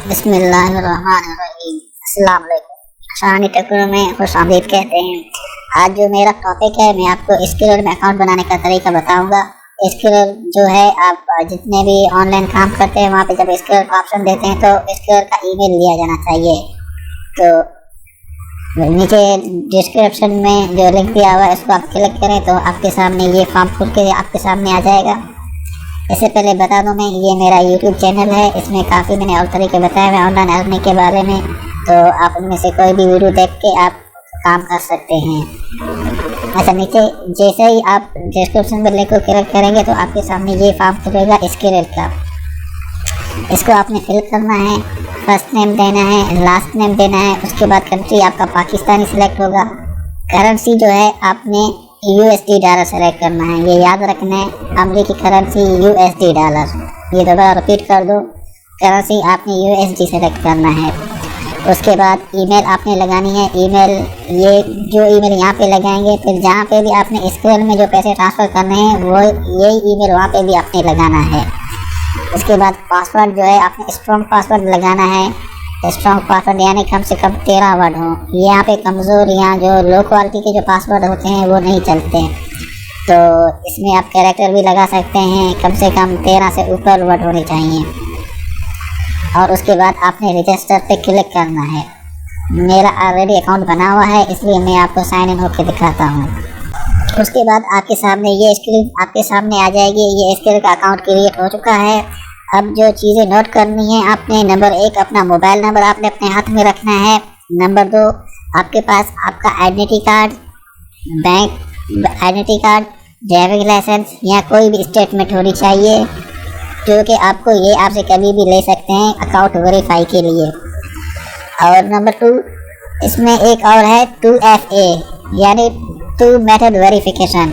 बिस्मिल्लाहिर्रहमानिर्रहीम। अस्सलाम वालेकुम। शानी टकरों में खुशामदीद कहते हैं। आज जो मेरा टॉपिक है, मैं आपको स्किलर में अकाउंट बनाने का तरीका बताऊंगा। स्किलर जो है, आप जितने भी ऑनलाइन काम करते हैं वहाँ पे जब स्किलर का ऑप्शन देते हैं तो स्किलर का ईमेल लिया जाना चाहिए। तो नीचे डिस्क्रिप्शन में जो लिंक दिया हुआ है उसको आप क्लिक करें तो आपके सामने ये फॉर्म खुल के आपके सामने आ जाएगा। इससे पहले बता दूं, मैं ये मेरा यूट्यूब चैनल है, इसमें काफ़ी मैंने और तरीके बताए हुए ऑनलाइन अर्निंग के बारे में, तो आप उनमें से कोई भी वीडियो देख के आप काम कर सकते हैं। अच्छा, नीचे जैसे ही आप डिस्क्रिप्शन में लिंक को क्लिक करेंगे तो आपके सामने ये फॉर्म खुलेगा स्किलर का। इसको आपने फिल करना है, फर्स्ट नेम देना है, लास्ट नेम देना है, उसके बाद कंट्री आपका पाकिस्तानी सिलेक्ट होगा। करेंसी जो है आपने USD डॉलर सेलेक्ट करना है, ये याद रखना है, अमेरिकी करेंसी USD डॉलर। ये दोबारा रिपीट कर दो, करेंसी आपने USD सेलेक्ट करना है। उसके बाद ईमेल आपने लगानी है, ईमेल ये जो ईमेल यहाँ पे लगाएंगे, फिर जहाँ पे भी आपने स्किलर में जो पैसे ट्रांसफ़र करने हैं वो यही ईमेल वहाँ पे भी आपने लगाना है। उसके बाद पासवर्ड जो है आपने स्ट्रॉन्ग पासवर्ड लगाना है। स्ट्रॉन्ग पासवर्ड यानी कम से कम 13 वर्ड हो। यहाँ पे कमज़ोर या जो लो क्वालिटी के जो पासवर्ड होते हैं वो नहीं चलते, तो इसमें आप कैरेक्टर भी लगा सकते हैं, कम से कम 13 से ऊपर वर्ड होने चाहिए। और उसके बाद आपने रजिस्टर पे क्लिक करना है। मेरा ऑलरेडी अकाउंट बना हुआ है, इसलिए मैं आपको साइन इन होकर दिखाता हूँ। उसके बाद आपके सामने ये स्क्रीन आपके सामने आ जाएगी। ये स्किलर का अकाउंट क्रिएट हो चुका है। अब जो चीज़ें नोट करनी है आपने, नंबर 1 अपना मोबाइल नंबर आपने अपने हाथ में रखना है। नंबर 2 आपके पास आपका identity card, bank identity card, driving licence या कोई भी स्टेटमेंट होनी चाहिए, जो कि आपको ये आपसे कभी भी ले सकते हैं अकाउंट वेरीफाई के लिए। और नंबर 2 इसमें एक और है 2FA यानी 2 मेथड वेरिफिकेशन।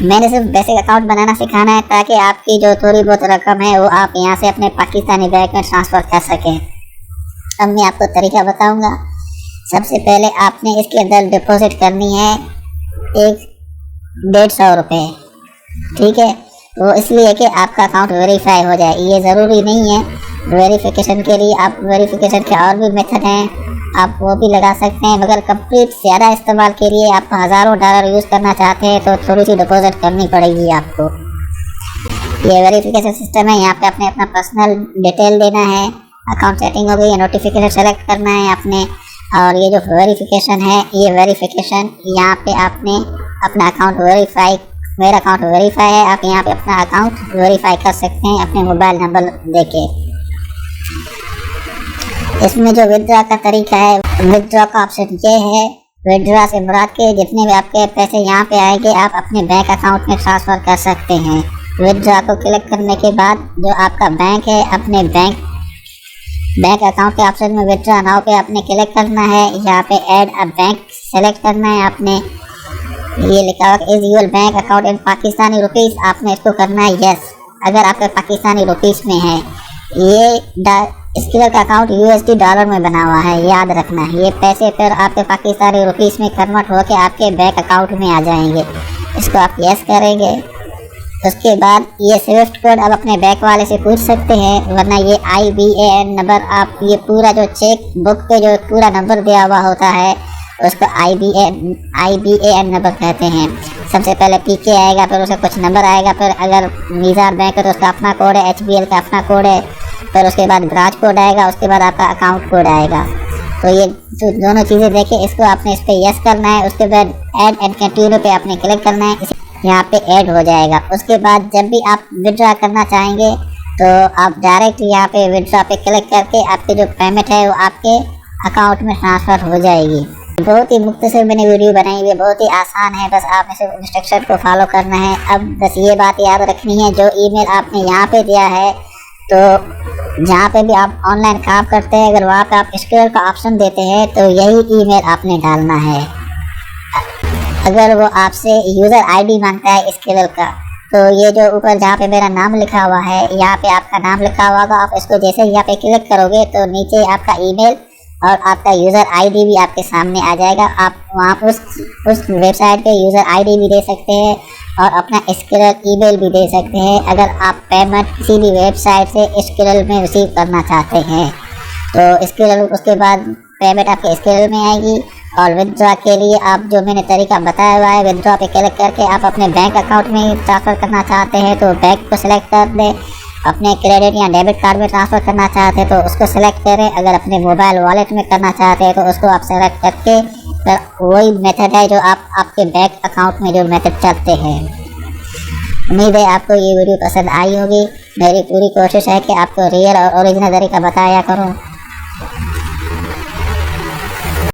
मैंने सिर्फ बेसिक अकाउंट बनाना सिखाना है ताकि आपकी जो थोड़ी बहुत रकम है वो आप यहाँ से अपने पाकिस्तानी बैंक में ट्रांसफ़र कर सकें। अब मैं आपको तरीका बताऊंगा। सबसे पहले आपने इसके अंदर डिपॉजिट करनी है 150 रुपये, ठीक है। वो इसलिए कि आपका अकाउंट वेरीफाई हो जाए। ये ज़रूरी नहीं है, वेरिफिकेशन के लिए आप वेरिफिकेशन के और भी मेथड हैं, आप वो भी लगा सकते हैं, मगर कंप्लीट ज़्यादा इस्तेमाल के लिए आप हज़ारों डॉलर यूज़ करना चाहते हैं तो थोड़ी सी डिपॉजिट करनी पड़ेगी आपको। ये वेरिफिकेशन सिस्टम है, यहाँ पे आपने अपना पर्सनल डिटेल देना है, अकाउंट सेटिंग हो गई, नोटिफिकेशन सेलेक्ट करना है आपने। और ये जो वेरिफिकेशन है, ये वेरिफिकेशन यहाँ पे आपने अपना अकाउंट वेरीफाई, मेरा अकाउंट वेरीफाई है, आप यहाँ पे अपना अकाउंट वेरीफाई कर सकते हैं अपने मोबाइल नंबर देके। इसमें जो विथड्रॉ का तरीका है, विथड्रॉ का ऑप्शन ये है। विथड्रॉ से मुराद के जितने भी आपके पैसे यहाँ पे आएंगे आप अपने बैंक अकाउंट में ट्रांसफ़र कर सकते हैं। विथड्रॉ को क्लिक करने के बाद जो आपका बैंक है, अपने बैंक अकाउंट के ऑप्शन में विथड्रॉ नाउ पे आपने क्लिक करना है। यहाँ पे ऐड अ बैंक सेलेक्ट करना है आपने। ये लिखा हुआ is your bank account in Pakistani rupees, आपने इसको करना है यस, अगर आपके पाकिस्तानी रुपीज़ में है। ये स्किलर का अकाउंट USD डॉलर में बना हुआ है, याद रखना है। ये पैसे फिर आपके पाकिस्तानी रुपीज़ में कन्वर्ट होकर आपके बैंक अकाउंट में आ जाएंगे। इसको आप यस करेंगे। उसके बाद ये स्विफ्ट कोड आप अपने बैंक वाले से पूछ सकते हैं, वरना ये IBAN नंबर, आप ये पूरा जो चेक बुक पे जो पूरा नंबर दिया हुआ होता है उसको IBAN नंबर कहते हैं। सबसे पहले PK आएगा, फिर उसका कुछ नंबर आएगा, फिर अगर मीज़ार बैंक है तो उसका अपना कोड है, HBL का अपना कोड है, फिर उसके बाद ब्रांच कोड आएगा, उसके बाद आपका अकाउंट कोड आएगा। तो ये दोनों चीज़ें देखें, इसको आपने इस पर यस करना है। उसके बाद ऐड एंड कंटिन्यू पे आपने क्लिक करना है, यहाँ पे ऐड हो जाएगा। उसके बाद जब भी आप विथड्रॉ करना चाहेंगे तो आप डायरेक्ट यहाँ पे विथड्रॉ पे क्लिक करके आपकी जो पेमेंट है वो आपके अकाउंट में ट्रांसफ़र हो जाएगी। बहुत ही मुख्तसर मैंने वीडियो बनाई हुई है, बहुत ही आसान है, बस आपने सिर्फ इंस्ट्रक्शन को फॉलो करना है। अब बस ये बात याद रखनी है, जो ईमेल आपने यहाँ पे दिया है, तो जहाँ पे भी आप ऑनलाइन काम करते हैं अगर वहाँ पे आप स्किलर का ऑप्शन देते हैं तो यही ईमेल आपने डालना है। अगर वो आपसे यूज़र ID मांगता है स्किलर का, तो ये जो ऊपर जहाँ पे मेरा नाम लिखा हुआ है, यहाँ पे आपका नाम लिखा हुआ होगा, आप इसको जैसे यहाँ पे क्लिक करोगे तो नीचे आपका ईमेल और आपका यूज़र आईडी भी आपके सामने आ जाएगा। आप वहाँ उस वेबसाइट पे यूज़र आईडी भी दे सकते हैं और अपना स्क्रैच ईमेल भी दे सकते हैं अगर आप पेमेंट किसी भी वेबसाइट से स्क्रैच में रिसीव करना चाहते हैं। तो स्क्रैच उसके बाद पेमेंट आपके स्क्रैच में आएगी। और विथड्रॉ के लिए आप जो मैंने तरीका बताया हुआ है, विथड्रॉ पे क्लिक करके आप अपने बैंक अकाउंट में ट्रांसफ़र करना चाहते हैं तो बैंक को सिलेक्ट कर दें। अपने क्रेडिट या डेबिट कार्ड में ट्रांसफ़र करना चाहते हैं तो उसको सेलेक्ट करें। अगर अपने मोबाइल वॉलेट में करना चाहते हैं तो उसको आप सेलेक्ट करके वही मेथड है जो आपके बैंक अकाउंट में जो मेथड चलते हैं। उम्मीद है आपको ये वीडियो पसंद आई होगी। मेरी पूरी कोशिश है कि आपको रियल और ओरिजिनल तरीका बताया करूँ।